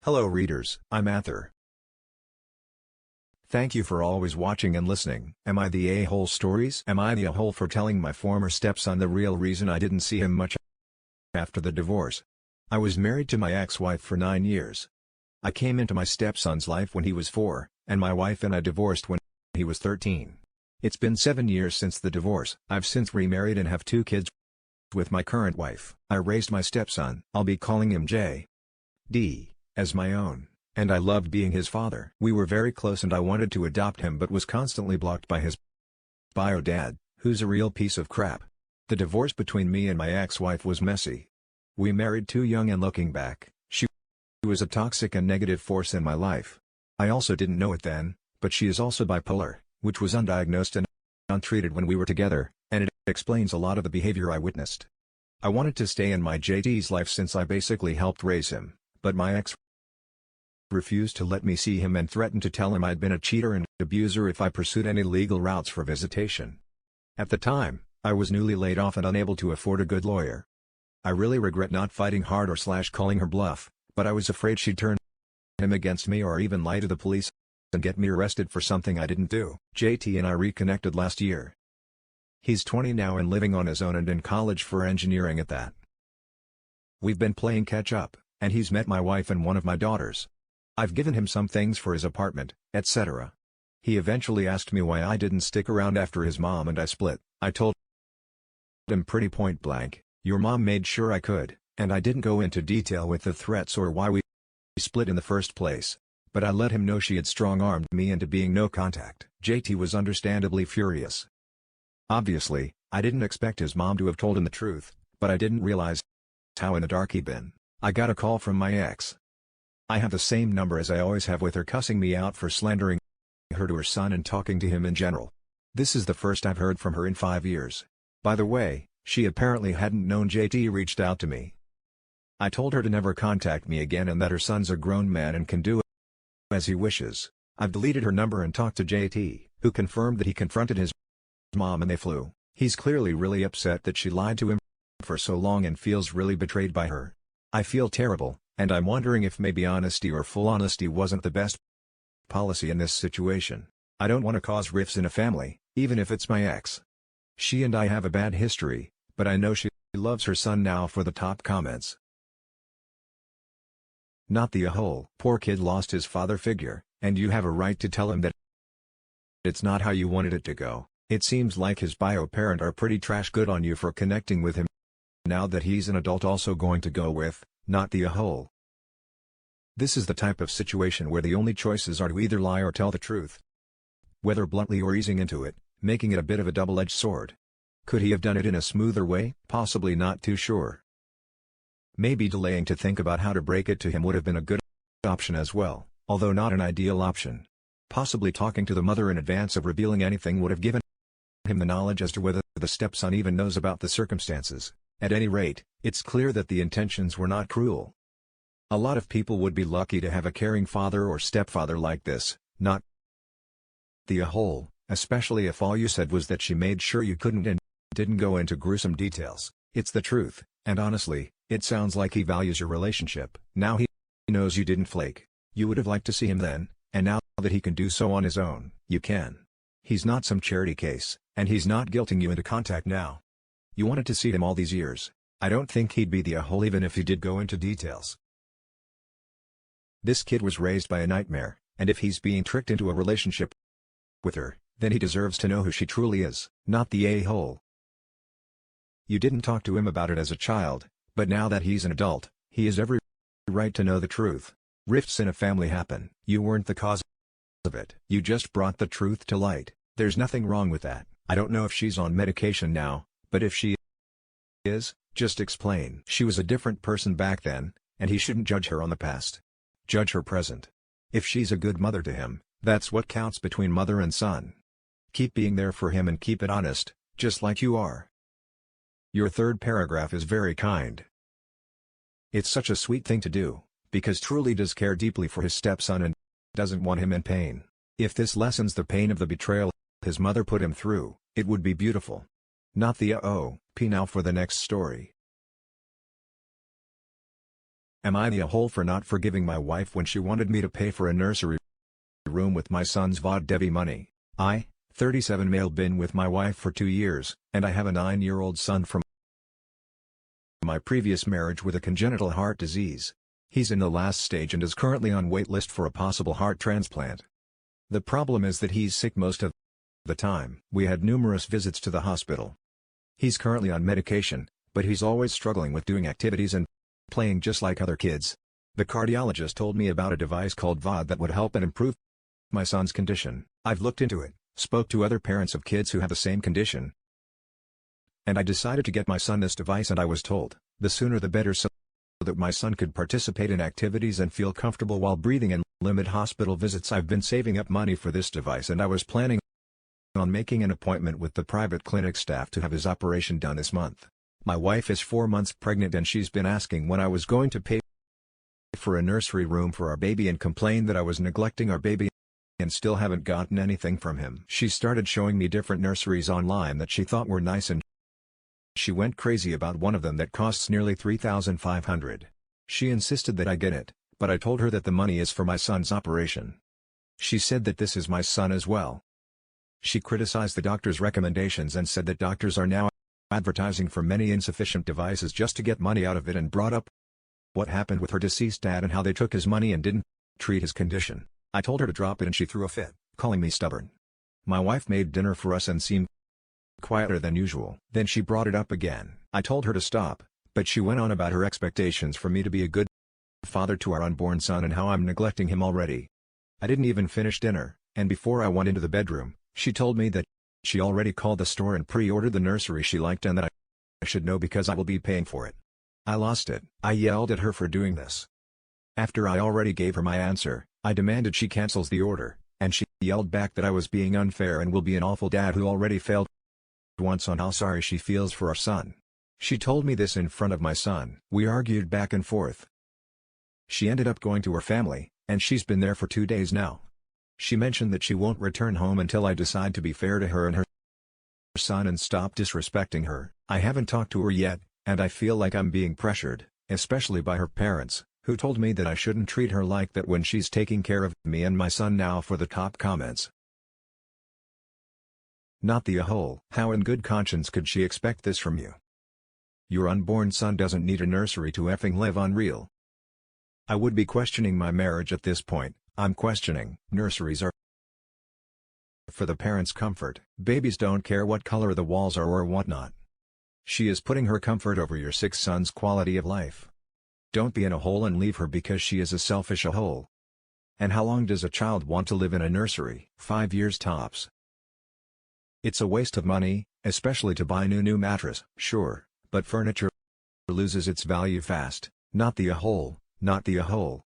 Hello readers, I'm Arthur. Thank you for always watching and listening. Am I the a-hole stories? Am I the a-hole for telling my former stepson the real reason I didn't see him much after the divorce? I was married to my ex-wife for 9 years. I came into my stepson's life when he was 4, and my wife and I divorced when he was 13. It's been 7 years since the divorce. I've since remarried and have 2 kids with my current wife. I raised my stepson, I'll be calling him J.D., as my own, and I loved being his father. We were very close and I wanted to adopt him but was constantly blocked by his bio dad, who's a real piece of crap. The divorce between me and my ex-wife was messy. We married too young and looking back, she was a toxic and negative force in my life. I also didn't know it then, but she is also bipolar, which was undiagnosed and untreated when we were together, and it explains a lot of the behavior I witnessed. I wanted to stay in my JD's life since I basically helped raise him, but my ex refused to let me see him and threatened to tell him I'd been a cheater and abuser if I pursued any legal routes for visitation. At the time, I was newly laid off and unable to afford a good lawyer. I really regret not fighting hard or calling her bluff, but I was afraid she'd turn him against me or even lie to the police and get me arrested for something I didn't do. JT and I reconnected last year. He's 20 now and living on his own and in college for engineering at that. We've been playing catch up, and he's met my wife and one of my daughters. I've given him some things for his apartment, etc. He eventually asked me why I didn't stick around after his mom and I split. I told him pretty point blank, "Your mom made sure I could," and I didn't go into detail with the threats or why we split in the first place, but I let him know she had strong-armed me into being no contact. JT was understandably furious. Obviously, I didn't expect his mom to have told him the truth, but I didn't realize how in the dark he'd been. I got a call from my ex. I have the same number as I always have with her cussing me out for slandering her to her son and talking to him in general. This is the first I've heard from her in 5 years. By the way, she apparently hadn't known JT reached out to me. I told her to never contact me again and that her son's a grown man and can do as he wishes. I've deleted her number and talked to JT, who confirmed that he confronted his mom and they flew. He's clearly really upset that she lied to him for so long and feels really betrayed by her. I feel terrible, and I'm wondering if maybe honesty or full honesty wasn't the best policy in this situation. I don't want to cause rifts in a family, even if it's my ex. She and I have a bad history, but I know she loves her son now for the top comments. Not the a-hole. Poor kid lost his father figure, and you have a right to tell him that it's not how you wanted it to go. It seems like his bio parent are pretty trash. Good on you for connecting with him now that he's an adult. Also going to go with, not the a-hole. This is the type of situation where the only choices are to either lie or tell the truth. Whether bluntly or easing into it, making it a bit of a double-edged sword. Could he have done it in a smoother way? Possibly, not too sure. Maybe delaying to think about how to break it to him would have been a good option as well, although not an ideal option. Possibly talking to the mother in advance of revealing anything would have given him the knowledge as to whether the stepson even knows about the circumstances. At any rate, it's clear that the intentions were not cruel. A lot of people would be lucky to have a caring father or stepfather like this, not the a-hole, especially if all you said was that she made sure you couldn't and didn't go into gruesome details. It's the truth, and honestly, it sounds like he values your relationship. Now he knows you didn't flake. You would have liked to see him then, and now that he can do so on his own, you can. He's not some charity case, and he's not guilting you into contact now. You wanted to see him all these years. I don't think he'd be the a-hole even if he did go into details. This kid was raised by a nightmare, and if he's being tricked into a relationship with her, then he deserves to know who she truly is, not the a-hole. You didn't talk to him about it as a child, but now that he's an adult, he has every right to know the truth. Rifts in a family happen. You weren't the cause of it. You just brought the truth to light. There's nothing wrong with that. I don't know if she's on medication now, but if she is, just explain. She was a different person back then, and he shouldn't judge her on the past. Judge her present. If she's a good mother to him, that's what counts between mother and son. Keep being there for him and keep it honest, just like you are. Your third paragraph is very kind. It's such a sweet thing to do, because truly does care deeply for his stepson and doesn't want him in pain. If this lessens the pain of the betrayal his mother put him through, it would be beautiful. Not the uh-oh. Now for the next story. Am I the a-hole for not forgiving my wife when she wanted me to pay for a nursery room with my son's vaude-debut money? I, 37 male, been with my wife for 2 years, and I have a 9-year-old son from my previous marriage with a congenital heart disease. He's in the last stage and is currently on wait list for a possible heart transplant. The problem is that he's sick most of the time. We had numerous visits to the hospital. He's currently on medication, but he's always struggling with doing activities and playing just like other kids. The cardiologist told me about a device called VOD that would help and improve my son's condition. I've looked into it, spoke to other parents of kids who have the same condition, and I decided to get my son this device, and I was told, the sooner the better, so that my son could participate in activities and feel comfortable while breathing and limit hospital visits. I've been saving up money for this device, and I was planning on making an appointment with the private clinic staff to have his operation done this month. My wife is 4 months pregnant and she's been asking when I was going to pay for a nursery room for our baby and complained that I was neglecting our baby and still haven't gotten anything from him. She started showing me different nurseries online that she thought were nice, and she went crazy about one of them that costs nearly $3,500. She insisted that I get it, but I told her that the money is for my son's operation. She said that this is my son as well. She criticized the doctor's recommendations and said that doctors are now advertising for many insufficient devices just to get money out of it, and brought up what happened with her deceased dad and how they took his money and didn't treat his condition. I told her to drop it and she threw a fit, calling me stubborn. My wife made dinner for us and seemed quieter than usual. Then she brought it up again. I told her to stop, but she went on about her expectations for me to be a good father to our unborn son and how I'm neglecting him already. I didn't even finish dinner, and before I went into the bedroom, she told me that she already called the store and pre-ordered the nursery she liked and that I should know because I will be paying for it. I lost it. I yelled at her for doing this. After I already gave her my answer, I demanded she cancels the order, and she yelled back that I was being unfair and will be an awful dad who already failed once on how sorry she feels for our son. She told me this in front of my son. We argued back and forth. She ended up going to her family, and she's been there for 2 days now. She mentioned that she won't return home until I decide to be fair to her and her son and stop disrespecting her. I haven't talked to her yet, and I feel like I'm being pressured, especially by her parents, who told me that I shouldn't treat her like that when she's taking care of me and my son. Now for the top comments. Not the a-hole. How in good conscience could she expect this from you? Your unborn son doesn't need a nursery to effing live. Unreal. I would be questioning my marriage at this point. I'm questioning. Nurseries are for the parents' comfort. Babies don't care what color the walls are or whatnot. She is putting her comfort over your sick son's quality of life. Don't be in a hole and leave her because she is a selfish a-hole. And how long does a child want to live in a nursery? 5 years tops. It's a waste of money, especially to buy new mattress. Sure, but furniture loses its value fast. Not the a-hole, not the a-hole.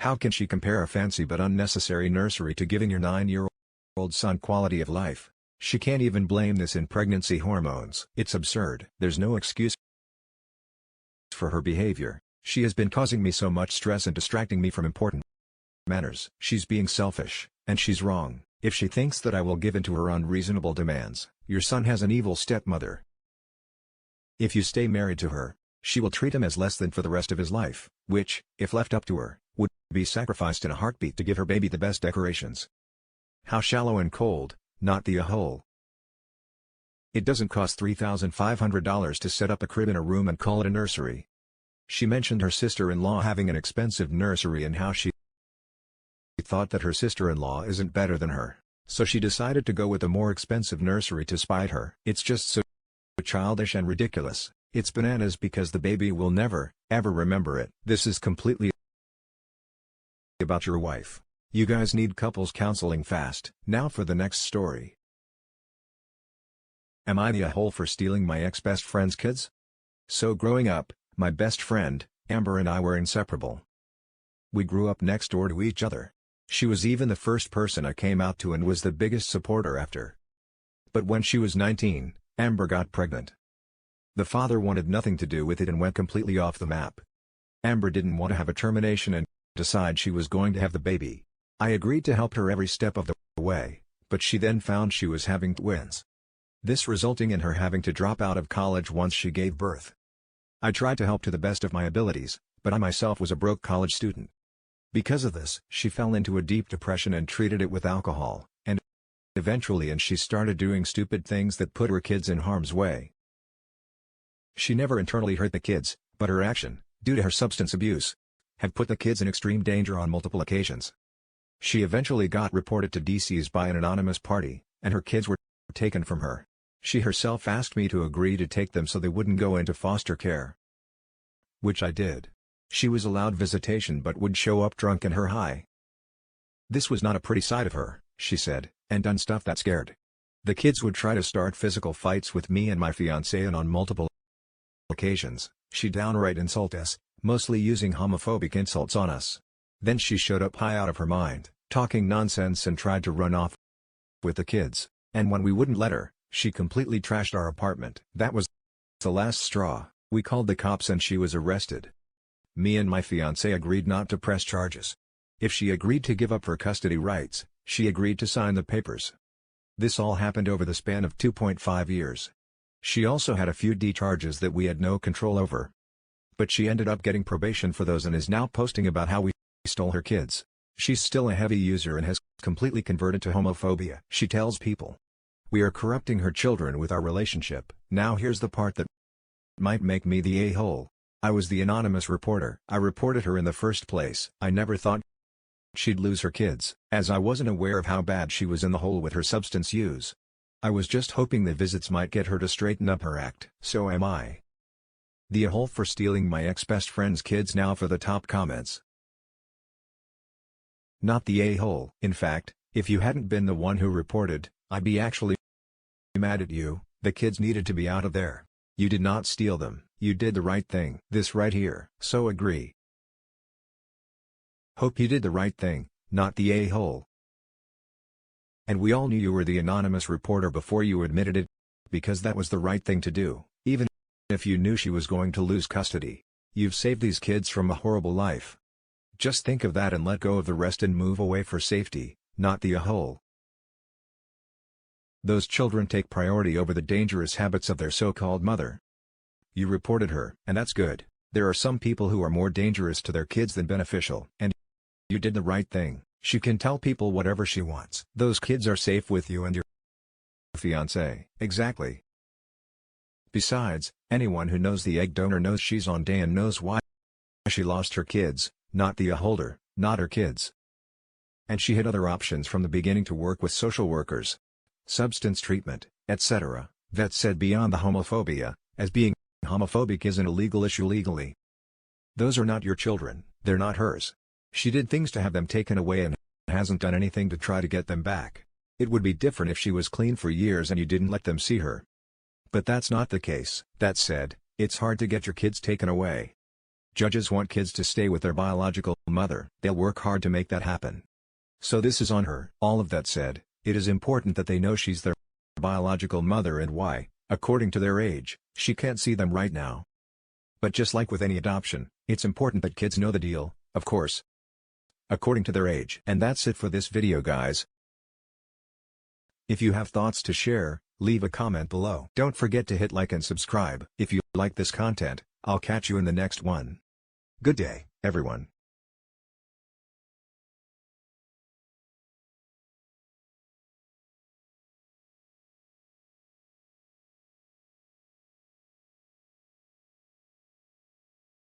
How can she compare a fancy but unnecessary nursery to giving your 9-year-old son quality of life? She can't even blame this in pregnancy hormones. It's absurd. There's no excuse for her behavior. She has been causing me so much stress and distracting me from important matters. She's being selfish, and she's wrong if she thinks that I will give in to her unreasonable demands. Your son has an evil stepmother. If you stay married to her, she will treat him as less than for the rest of his life, which, if left up to her, would be sacrificed in a heartbeat to give her baby the best decorations. How shallow and cold, not the a-hole. It doesn't cost $3,500 to set up a crib in a room and call it a nursery. She mentioned her sister-in-law having an expensive nursery and how she thought that her sister-in-law isn't better than her, so she decided to go with a more expensive nursery to spite her. It's just so childish and ridiculous. It's bananas because the baby will never, ever remember it. This is completely about your wife. You guys need couples counseling fast. Now for the next story. Am I the a-hole for stealing my ex-best friend's kids? So growing up, my best friend, Amber, and I were inseparable. We grew up next door to each other. She was even the first person I came out to and was the biggest supporter after. But when she was 19, Amber got pregnant. The father wanted nothing to do with it and went completely off the map. Amber didn't want to have a termination and decide she was going to have the baby. I agreed to help her every step of the way, but she then found she was having twins. This resulting in her having to drop out of college once she gave birth. I tried to help to the best of my abilities, but I myself was a broke college student. Because of this, she fell into a deep depression and treated it with alcohol, and eventually she started doing stupid things that put her kids in harm's way. She never internally hurt the kids, but her action, due to her substance abuse, had put the kids in extreme danger on multiple occasions. She eventually got reported to DC's by an anonymous party, and her kids were taken from her. She herself asked me to agree to take them so they wouldn't go into foster care, which I did. She was allowed visitation but would show up drunk and her high. This was not a pretty side of her, she said, and done stuff that scared. The kids would try to start physical fights with me and my fiancé, and on multiple occasions, she downright insult us, mostly using homophobic insults on us. Then she showed up high out of her mind, talking nonsense, and tried to run off with the kids, and when we wouldn't let her, she completely trashed our apartment. That was the last straw. We called the cops and she was arrested. Me and my fiancé agreed not to press charges. If she agreed to give up her custody rights, she agreed to sign the papers. This all happened over the span of 2.5 years. She also had a few D charges that we had no control over. But she ended up getting probation for those and is now posting about how we stole her kids. She's still a heavy user and has completely converted to homophobia. She tells people, "We are corrupting her children with our relationship." Now here's the part that might make me the a-hole. I was the anonymous reporter. I reported her in the first place. I never thought she'd lose her kids, as I wasn't aware of how bad she was in the hole with her substance use. I was just hoping the visits might get her to straighten up her act. So am I the a-hole for stealing my ex-best friend's kids? Now for the top comments. Not the a-hole. In fact, if you hadn't been the one who reported, I'd be actually mad at you. The kids needed to be out of there. You did not steal them. You did the right thing. This right here. So agree. Hope you did the right thing, not the a-hole. And we all knew you were the anonymous reporter before you admitted it, because that was the right thing to do, even if you knew she was going to lose custody. You've saved these kids from a horrible life. Just think of that and let go of the rest and move away for safety, not the a-hole. Those children take priority over the dangerous habits of their so-called mother. You reported her, and that's good. There are some people who are more dangerous to their kids than beneficial. And you did the right thing. She can tell people whatever she wants. Those kids are safe with you and your fiancé. Exactly. Besides, anyone who knows the egg donor knows she's on day and knows why she lost her kids, not the holder, not her kids. And she had other options from the beginning to work with social workers, substance treatment, etc. That said, beyond the homophobia, as being homophobic is an illegal issue legally. Those are not your children, they're not hers. She did things to have them taken away and hasn't done anything to try to get them back. It would be different if she was clean for years and you didn't let them see her. But that's not the case. That said, it's hard to get your kids taken away. Judges want kids to stay with their biological mother. They'll work hard to make that happen. So this is on her. All of that said, it is important that they know she's their biological mother and why, according to their age, she can't see them right now. But just like with any adoption, it's important that kids know the deal, of course, according to their age. And that's it for this video, guys. If you have thoughts to share, leave a comment below. Don't forget to hit like and subscribe. If you like this content, I'll catch you in the next one. Good day, everyone.